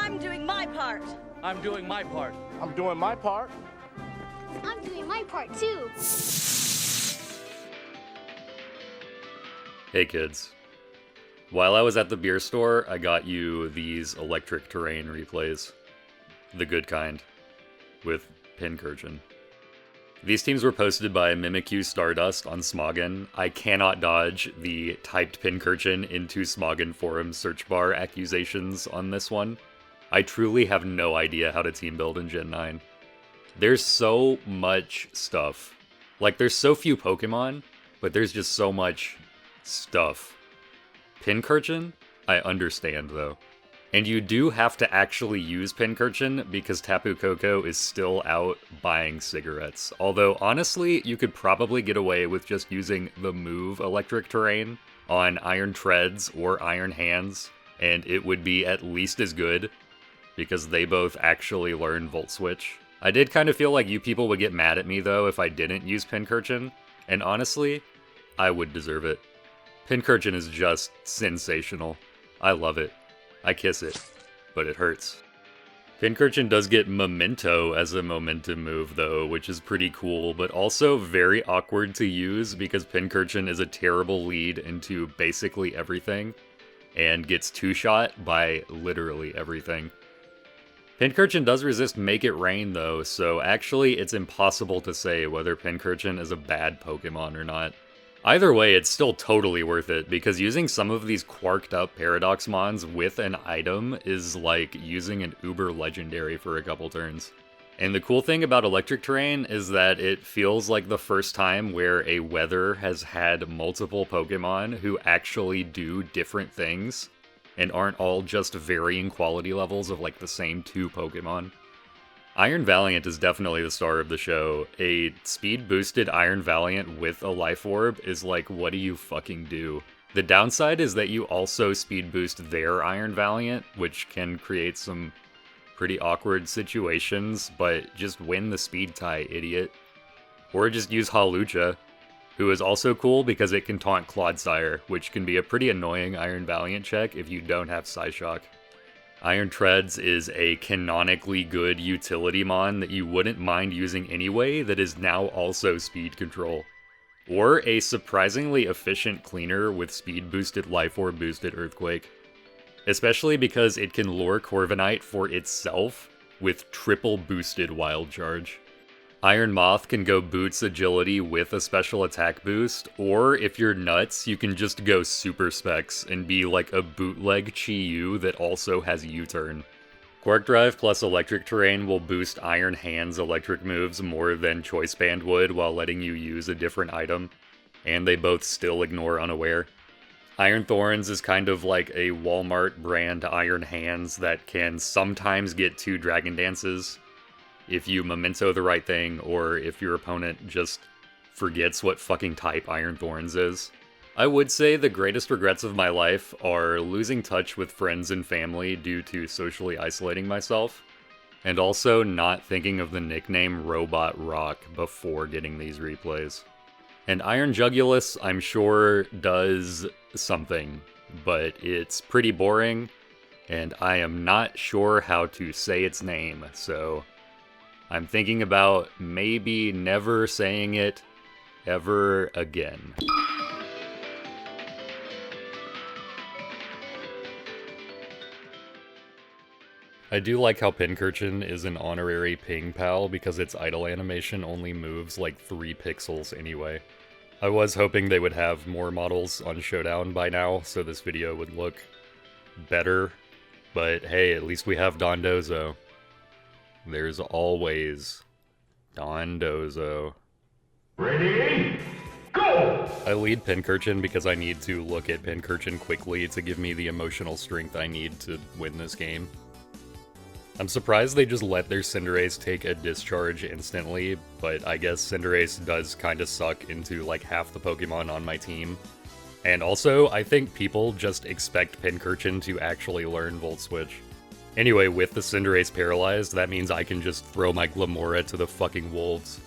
I'm doing my part. I'm doing my part. I'm doing my part. I'm doing my part too. Hey kids. While I was at the beer store, I got you these electric terrain replays. The good kind. With Pincurchin. These teams were posted by mimikyu Stardust on Smogon. I cannot dodge the typed Pincurchin into Smogon forum search bar accusations on this one. I truly have no idea how to team build in Gen 9. There's so much stuff. Like, there's so few Pokemon, but there's just so much stuff. Pincurchin? I understand, though. And you do have to actually use Pincurchin because Tapu Koko is still out buying cigarettes. Although, honestly, you could probably get away with just using the move Electric Terrain on Iron Treads or Iron Hands, and it would be at least as good, because they both actually learn Volt Switch. I did kind of feel like you people would get mad at me, though, if I didn't use Pincurchin, and honestly, I would deserve it. Pincurchin is just sensational. I love it. I kiss it, but it hurts. Pincurchin does get Memento as a momentum move though, which is pretty cool, but also very awkward to use because Pincurchin is a terrible lead into basically everything, and gets two-shot by literally everything. Pincurchin does resist Make It Rain though, so actually it's impossible to say whether Pincurchin is a bad Pokemon or not. Either way, it's still totally worth it, because using some of these quarked up Paradox Mons with an item is like using an Uber Legendary for a couple turns. And the cool thing about Electric Terrain is that it feels like the first time where a weather has had multiple Pokemon who actually do different things, and aren't all just varying quality levels of like the same two Pokemon. Iron Valiant is definitely the star of the show. A speed-boosted Iron Valiant with a Life Orb is like, what do you fucking do? The downside is that you also speed-boost their Iron Valiant, which can create some pretty awkward situations, but just win the speed tie, idiot. Or just use Hawlucha, who is also cool because it can taunt Clodsire, which can be a pretty annoying Iron Valiant check if you don't have Psyshock. Iron Treads is a canonically good utility mon that you wouldn't mind using anyway that is now also speed control. Or a surprisingly efficient cleaner with speed boosted Life Orb boosted Earthquake. Especially because it can lure Corviknight for itself with triple boosted Wild Charge. Iron Moth can go Boots Agility with a special attack boost, or if you're nuts, you can just go Super Specs and be like a bootleg Chi-Yu that also has U-turn. Quark Drive plus Electric Terrain will boost Iron Hand's electric moves more than Choice Band would while letting you use a different item, and they both still ignore Unaware. Iron Thorns is kind of like a Walmart brand Iron Hands that can sometimes get 2 Dragon Dances, if you memento the right thing, or if your opponent just forgets what fucking type Iron Thorns is. I would say the greatest regrets of my life are losing touch with friends and family due to socially isolating myself, and also not thinking of the nickname Robot Rock before getting these replays. And Iron Jugulus, I'm sure, does something, but it's pretty boring, and I am not sure how to say its name, so I'm thinking about maybe never saying it ever again. I do like how Pincurchin is an honorary ping pal because its idle animation only moves like 3 pixels anyway. I was hoping they would have more models on Showdown by now, so this video would look better, but hey, at least we have Dondozo. There's always Dondozo. Ready? Go! I lead Pincurchin because I need to look at Pincurchin quickly to give me the emotional strength I need to win this game. I'm surprised they just let their Cinderace take a discharge instantly, but I guess Cinderace does kinda suck into like half the Pokemon on my team. And also, I think people just expect Pincurchin to actually learn Volt Switch. Anyway, with the Cinderace paralyzed, that means I can just throw my Glamora to the fucking wolves.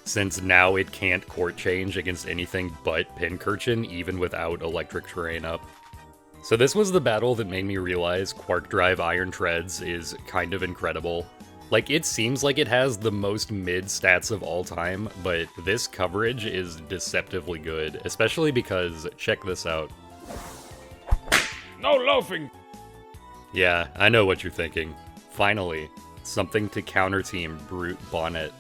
Since now it can't court change against anything but Pincurchin, even without Electric Terrain up. So this was the battle that made me realize Quark Drive Iron Treads is kind of incredible. Like, it seems like it has the most mid stats of all time, but this coverage is deceptively good, especially because, check this out. No loafing! Yeah, I know what you're thinking. Finally, something to counter-team Brute Bonnet.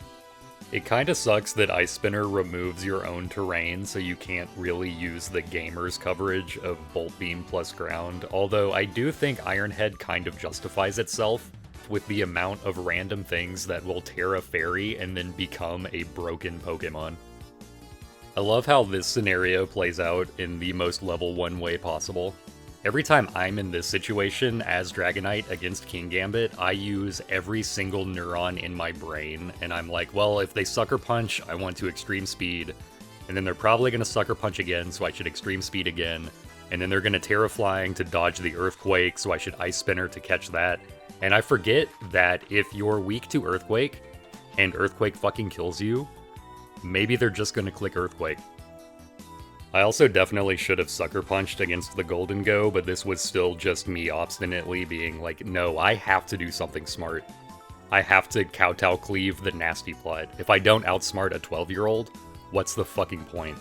It kinda sucks that Ice Spinner removes your own terrain, so you can't really use the gamer's coverage of Bolt Beam plus Ground, although I do think Ironhead kind of justifies itself with the amount of random things that will Tera Fairy and then become a broken Pokemon. I love how this scenario plays out in the most level 1 way possible. Every time I'm in this situation as Dragonite against Kingambit, I use every single neuron in my brain, and I'm like, well, if they Sucker Punch, I want to Extreme Speed, and then they're probably going to Sucker Punch again, so I should Extreme Speed again, and then they're going to Tera Flying to dodge the Earthquake, so I should Ice Spinner to catch that. And I forget that if you're weak to Earthquake, and Earthquake fucking kills you, maybe they're just going to click Earthquake. I also definitely should have Sucker Punched against the Golden Go, but this was still just me obstinately being like, no, I have to do something smart. I have to Kowtow Cleave the Nasty Plot. If I don't outsmart a 12-year-old, what's the fucking point?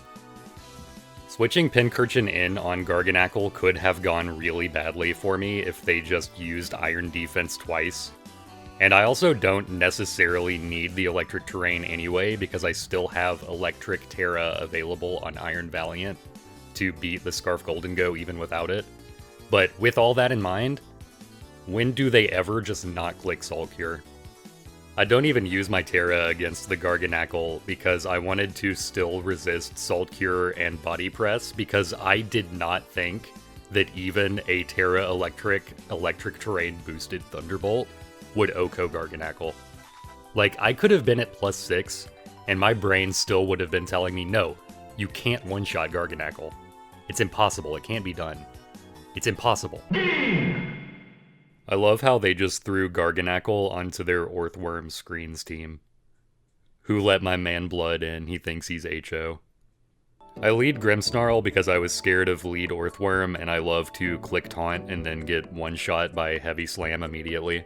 Switching Pincurchin in on Garganacle could have gone really badly for me if they just used Iron Defense twice. And I also don't necessarily need the electric terrain anyway, because I still have electric Tera available on Iron Valiant to beat the Scarf Golden Go even without it. But with all that in mind, when do they ever just not click Soul Cure? I don't even use my Tera against the Garganacle because I wanted to still resist Salt Cure and Body Press, because I did not think that even a Tera electric terrain boosted Thunderbolt would OHKO Garganacle. Like, I could have been at +6, and my brain still would have been telling me, no, you can't one-shot Garganacle. It's impossible, it can't be done. It's impossible. I love how they just threw Garganacle onto their Orthworm Screens team. Who let my man Blood in? He thinks he's HO. I lead Grimmsnarl because I was scared of lead Orthworm, and I love to click Taunt and then get one-shot by Heavy Slam immediately.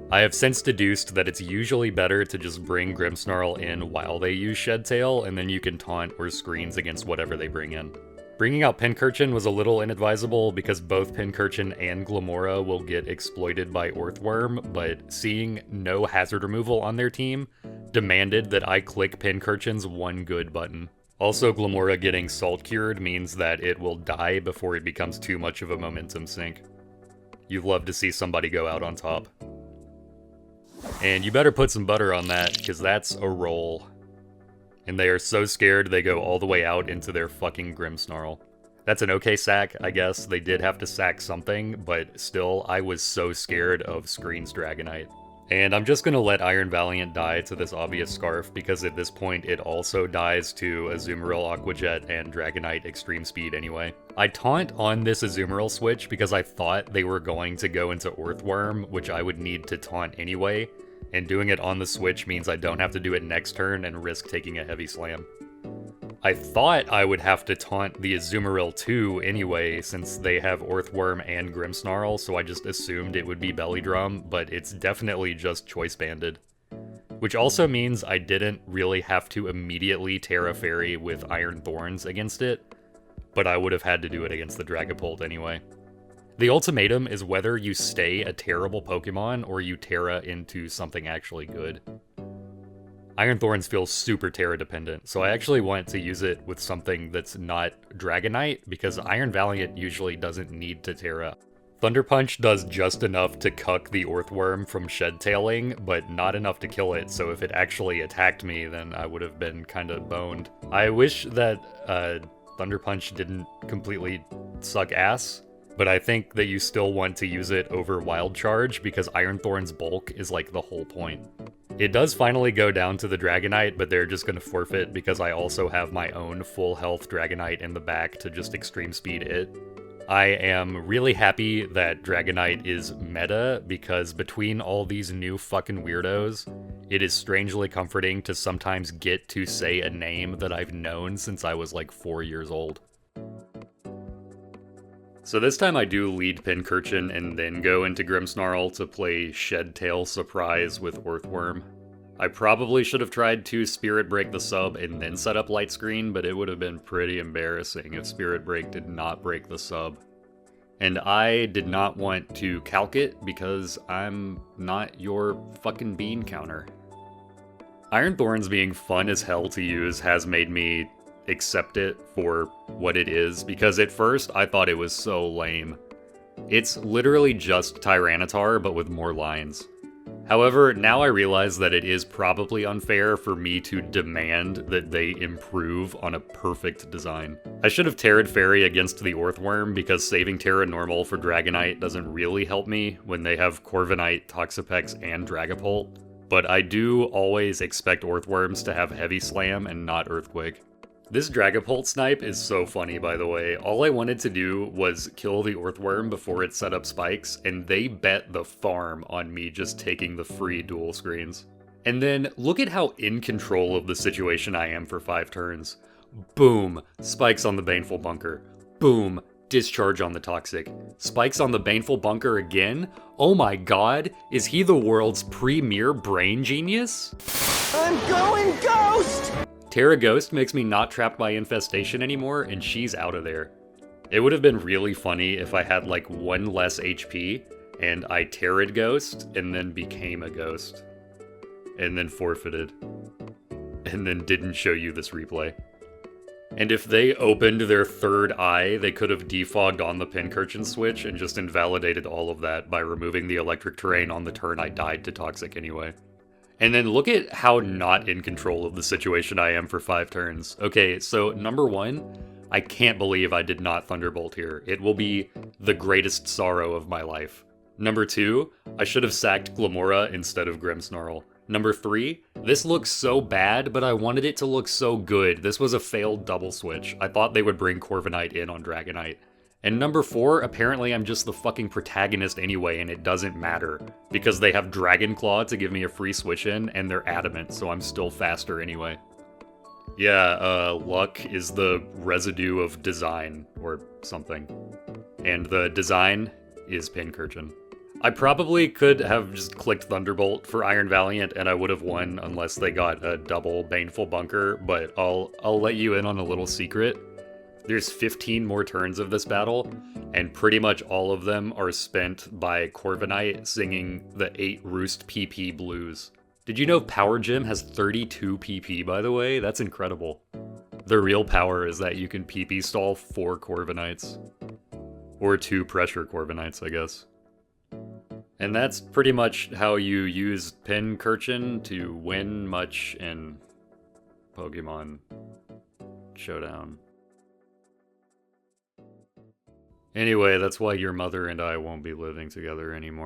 I have since deduced that it's usually better to just bring Grimmsnarl in while they use Shed Tail, and then you can Taunt or Screens against whatever they bring in. Bringing out Pincurchin was a little inadvisable because both Pincurchin and Glamora will get exploited by Orthworm, but seeing no hazard removal on their team demanded that I click Pincurchin's one good button. Also, Glamora getting Salt Cured means that it will die before it becomes too much of a momentum sink. You'd love to see somebody go out on top. And you better put some butter on that, because that's a roll. And they are so scared they go all the way out into their fucking Grimmsnarl. That's an okay sack, I guess. They did have to sack something, but still, I was so scared of Screens Dragonite. And I'm just gonna let Iron Valiant die to this obvious Scarf, because at this point it also dies to Azumarill Aqua Jet and Dragonite Extreme Speed anyway. I taunt on this Azumarill switch because I thought they were going to go into Orthworm, which I would need to taunt anyway, and doing it on the switch means I don't have to do it next turn and risk taking a Heavy Slam. I thought I would have to taunt the Azumarill too anyway, since they have Orthworm and Grimmsnarl, so I just assumed it would be Belly Drum, but it's definitely just Choice Banded. Which also means I didn't really have to immediately Tera Fairy with Iron Thorns against it, but I would have had to do it against the Dragapult anyway. The ultimatum is whether you stay a terrible Pokemon or you Tera into something actually good. Iron Thorns feels super Tera dependent, so I actually want to use it with something that's not Dragonite, because Iron Valiant usually doesn't need to Tera. Thunder Punch does just enough to cuck the Orthworm from Shed Tailing, but not enough to kill it, so if it actually attacked me, then I would have been kinda boned. I wish that Thunder Punch didn't completely suck ass, but I think that you still want to use it over Wild Charge, because Iron Thorn's bulk is like the whole point. It does finally go down to the Dragonite, but they're just going to forfeit because I also have my own full health Dragonite in the back to just Extreme Speed it. I am really happy that Dragonite is meta, because between all these new fucking weirdos, it is strangely comforting to sometimes get to say a name that I've known since I was like 4 years old. So this time I do lead Pincurchin and then go into Grimmsnarl to play Shedtail Surprise with Earthworm. I probably should have tried to Spirit Break the sub and then set up Light Screen, but it would have been pretty embarrassing if Spirit Break did not break the sub. And I did not want to calc it because I'm not your fucking bean counter. Iron Thorns being fun as hell to use has made me accept it for what it is, because at first I thought it was so lame. It's literally just Tyranitar, but with more lines. However, now I realize that it is probably unfair for me to demand that they improve on a perfect design. I should have Terra'd Fairy against the Earthworm, because saving Terra normal for Dragonite doesn't really help me when they have Corviknight, Toxapex, and Dragapult, but I do always expect Earthworms to have Heavy Slam and not Earthquake. This Dragapult snipe is so funny, by the way. All I wanted to do was kill the Earthworm before it set up spikes, and they bet the farm on me just taking the free dual screens. And then, look at how in control of the situation I am for 5 turns. Boom! Spikes on the Baneful Bunker. Boom! Discharge on the Toxic. Spikes on the Baneful Bunker again? Oh my god, is he the world's premier brain genius? I'm going ghost! Tera Ghost makes me not trapped by Infestation anymore, and she's out of there. It would have been really funny if I had like 1 less HP, and I Terra'd Ghost, and then became a ghost. And then forfeited. And then didn't show you this replay. And if they opened their 3rd eye, they could have defogged on the Pincurchin switch and just invalidated all of that by removing the electric terrain on the turn I died to Toxic anyway. And then look at how not in control of the situation I am for 5 turns. Okay, so number 1, I can't believe I did not Thunderbolt here. It will be the greatest sorrow of my life. Number 2, I should have sacked Glamora instead of Grimmsnarl. Number 3, this looks so bad, but I wanted it to look so good. This was a failed double switch. I thought they would bring Corviknight in on Dragonite. And number 4, apparently I'm just the fucking protagonist anyway, and it doesn't matter. Because they have Dragon Claw to give me a free switch in, and they're adamant, so I'm still faster anyway. Yeah, luck is the residue of design, or something. And the design is Pincurchin. I probably could have just clicked Thunderbolt for Iron Valiant, and I would have won unless they got a double Baneful Bunker, but I'll let you in on a little secret. There's 15 more turns of this battle, and pretty much all of them are spent by Corviknight singing the 8 Roost PP blues. Did you know Power Gym has 32 PP, by the way? That's incredible. The real power is that you can PP stall 4 Corviknights. Or 2 pressure Corviknights, I guess. And that's pretty much how you use Pincurchin to win much in Pokemon Showdown. Anyway, that's why your mother and I won't be living together anymore.